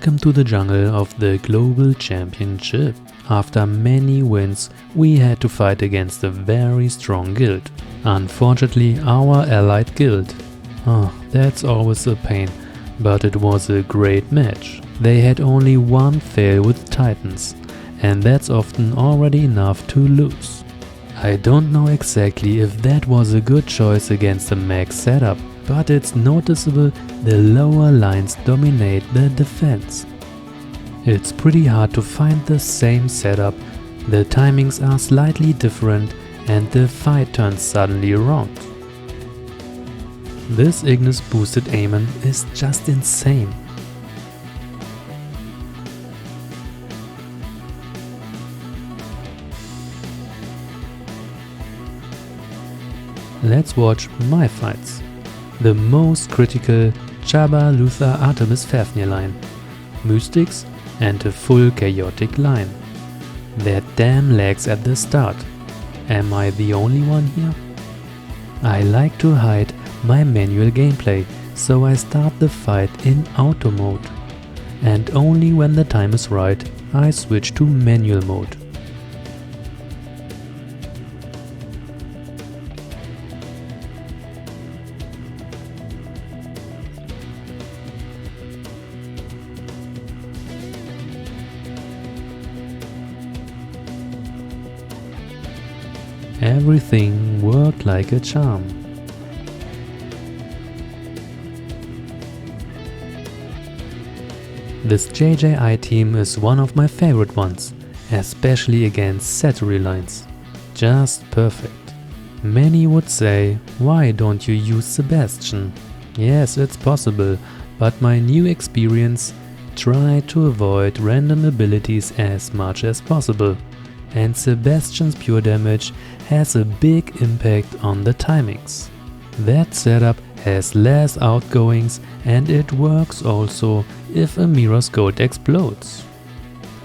Welcome to the jungle of the Global Championship. After many wins, we had to fight against a very strong guild. Unfortunately, our allied guild. That's always a pain, but it was a great match. They had only one fail with Titans, and that's often already enough to lose. I don't know exactly if that was a good choice against a max setup, but it's noticeable the lower lines dominate the defense. It's pretty hard to find the same setup, the timings are slightly different and the fight turns suddenly around. This Ignis boosted Aemon is just insane. Let's watch my fights. The most critical Jaba-Julius Artemis Fafnir line, Mystics and a full chaotic line. Their damn lags at the start. Am I the only one here? I like to hide my manual gameplay, so I start the fight in auto mode. And only when the time is right, I switch to manual mode. Everything worked like a charm. This JJI team is one of my favorite ones, especially against Saturi lines. Just perfect. Many would say, why don't you use Sebastian? Yes, it's possible, but my new experience, try to avoid random abilities as much as possible. And Sebastian's pure damage has a big impact on the timings. That setup has less outgoings and it works also if a Mirror's Gold explodes.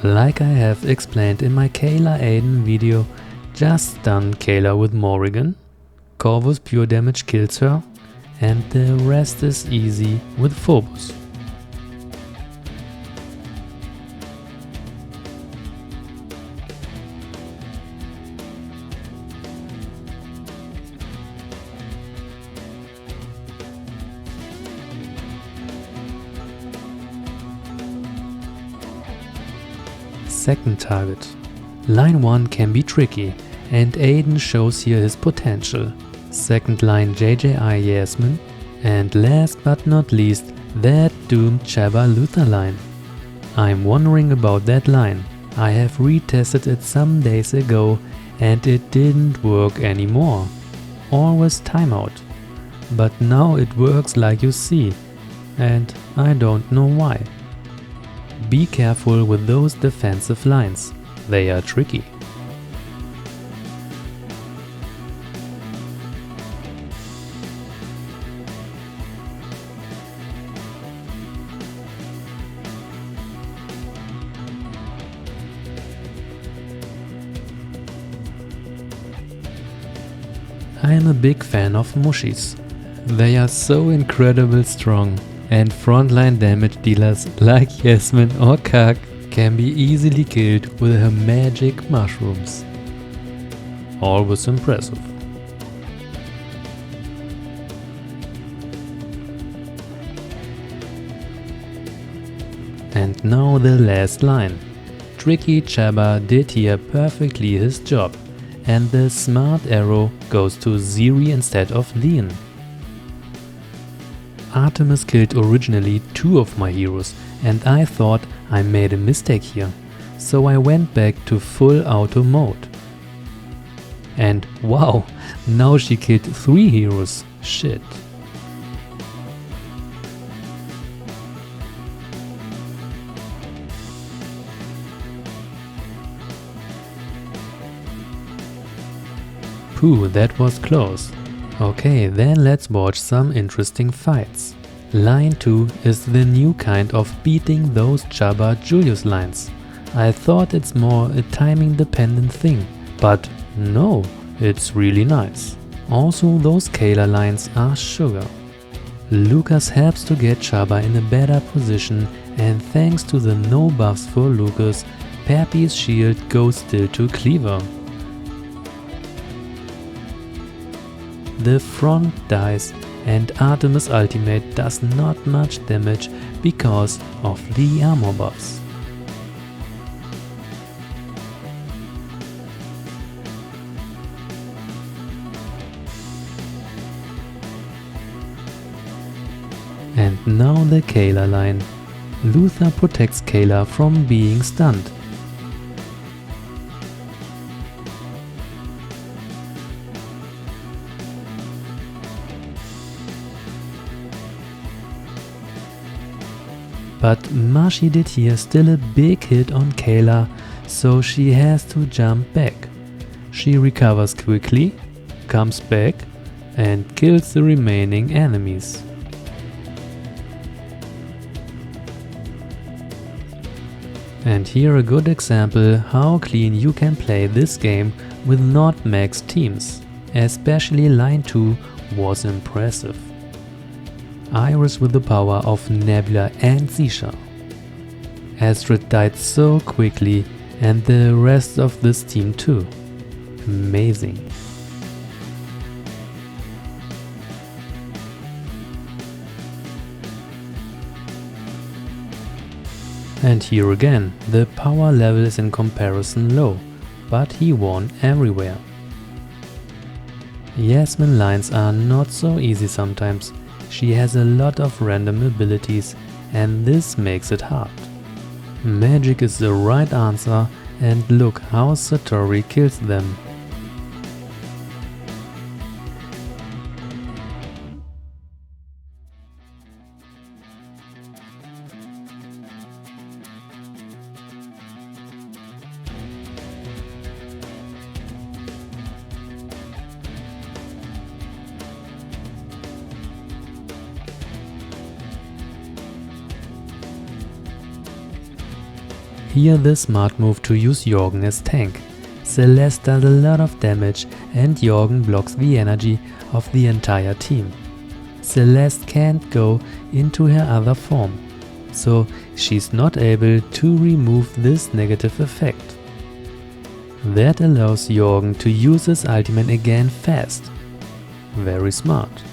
Like I have explained in my Kayla Aiden video, just stun Kayla with Morrigan, Corvus pure damage kills her, and the rest is easy with Phobos. Second target. Line 1 can be tricky, and Aiden shows here his potential. Second line JJI Yasmin, and last but not least, that doomed Jaba-Julius line. I'm wondering about that line. I have retested it some days ago and it didn't work anymore. Always timeout. But now it works like you see, and I don't know why. Be careful with those defensive lines, they are tricky. I am a big fan of Mushis. They are so incredibly strong. And frontline damage dealers like Yasmin or Kak can be easily killed with her magic mushrooms. Always impressive. And now the last line. Tricky Jaba did here perfectly his job, and the smart arrow goes to Ziri instead of Leon. Artemis killed originally 2 of my heroes and I thought I made a mistake here, so I went back to full auto mode. And wow, now she killed 3 heroes, shit. Phew, that was close. Okay, then let's watch some interesting fights. Line 2 is the new kind of beating those Jaba-Julius lines. I thought it's more a timing dependent thing, but no, it's really nice. Also those Kayla lines are sugar. Lucas helps to get Jaba in a better position and thanks to the no buffs for Lucas, Peppy's shield goes still to Cleaver. The front dies and Artemis' ultimate does not much damage because of the armor buffs. And now the Kayla line. Luther protects Kayla from being stunned. But Mushy did here still a big hit on Kayla, so she has to jump back. She recovers quickly, comes back and kills the remaining enemies. And here a good example how clean you can play this game with not max teams. Especially line 2 was impressive. Iris with the power of Nebula and Zisha. Astrid died so quickly and the rest of this team too. Amazing. And here again, the power level is in comparison low, but he won everywhere. Yasmin lines are not so easy sometimes. She has a lot of random abilities and this makes it hard. Magic is the right answer and look how Satori kills them. Here the smart move to use Jorgen as tank. Celeste does a lot of damage and Jorgen blocks the energy of the entire team. Celeste can't go into her other form, so she's not able to remove this negative effect. That allows Jorgen to use his ultimate again fast. Very smart.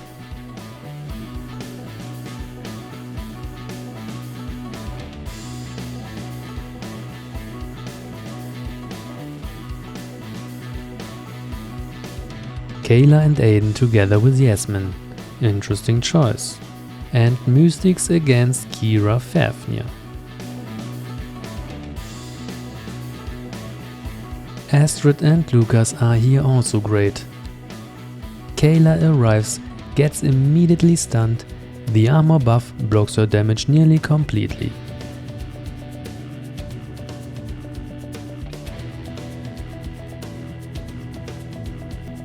Kayla and Aiden together with Yasmin. Interesting choice. And Mystics against Kira Fafnir. Astrid and Lucas are here also great. Kayla arrives, gets immediately stunned, the armor buff blocks her damage nearly completely.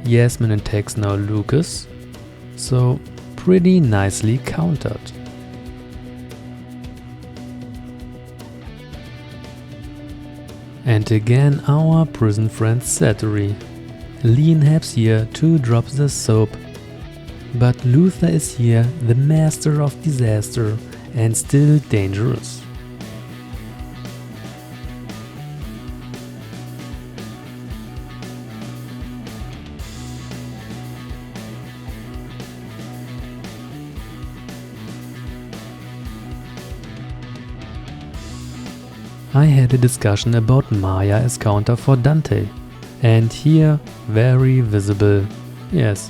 Yasmin attacks now Lucas, so pretty nicely countered. And again our prison friend Satori. Lean helps here to drop the soap, but Luther is here the master of disaster and still dangerous. I had a discussion about Maya as counter for Dante, and here very visible. Yes,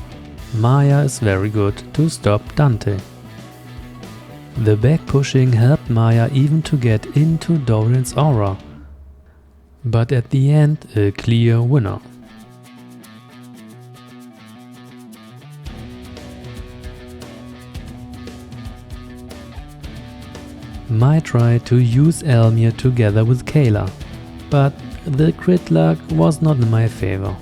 Maya is very good to stop Dante. The back pushing helped Maya even to get into Dorian's aura, but at the end a clear winner. Might try to use Elmir together with Kayla, but the crit luck was not in my favor.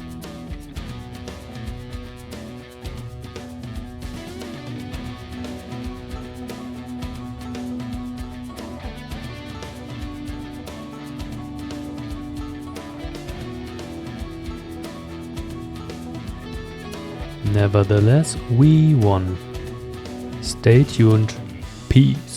Nevertheless, we won. Stay tuned. Peace.